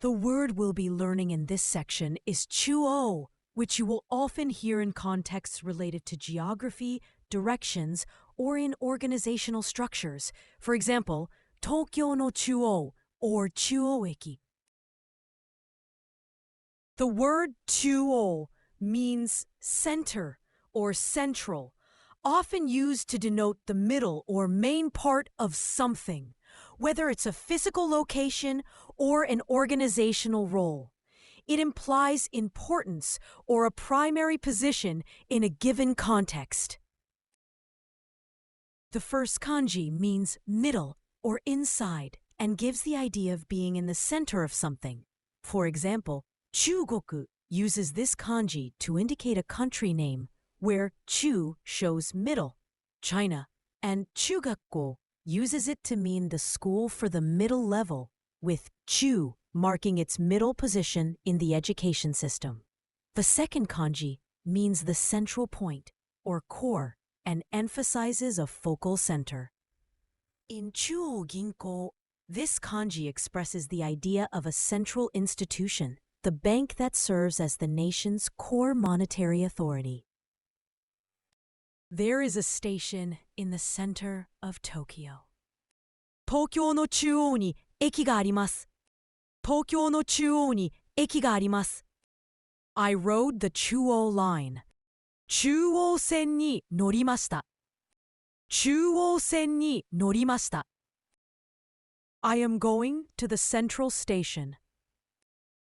The word we'll be learning in this section is chuo, which you will often hear in contexts related to geography, directions, or in organizational structures. For example, Tokyo no chuo or chuo-eki. The word chuo means center or central, often used to denote the middle or main part of something, whether it's a physical location or an organizational role. It implies importance or a primary position in a given context. The first kanji means middle or inside and gives the idea of being in the center of something. For example, Chugoku uses this kanji to indicate a country name where chu shows middle, China, and chugakko uses it to mean the school for the middle level, with chu marking its middle position in the education system. The second kanji means the central point, or core, and emphasizes a focal center. In Chuo Ginko, this kanji expresses the idea of a central institution, the bank that serves as the nation's core monetary authority. There is a station in the center of Tokyo. Tokyo no chuo ni eki ga arimasu. Tokyo no chuo ni eki ga arimasu. I rode the Chuo line. Chuo sen ni norimashita. Chuo sen ni norimashita. I am going to the central station.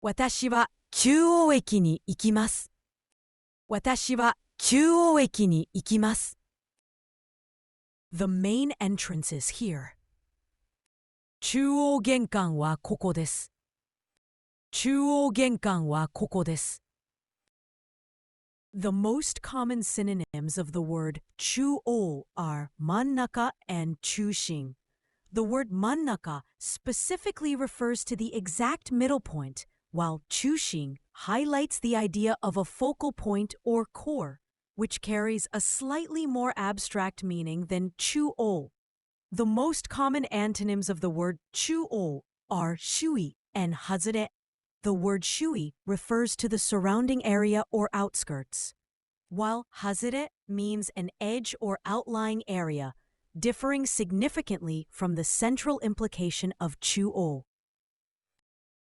Watashi wa chuo eki ni ikimasu. Watashi wa chuo eki ni ikimasu. The main entrance is here. Chuo genkan wa koko desu. Chuo genkan wa koko desu. The most common synonyms of the word chuo are mannaka and chushin. The word mannaka specifically refers to the exact middle point, while chushin highlights the idea of a focal point or core, which carries a slightly more abstract meaning than chuo. The most common antonyms of the word chuo are shui and hazure. The word shui refers to the surrounding area or outskirts, while hazure means an edge or outlying area, differing significantly from the central implication of chuo.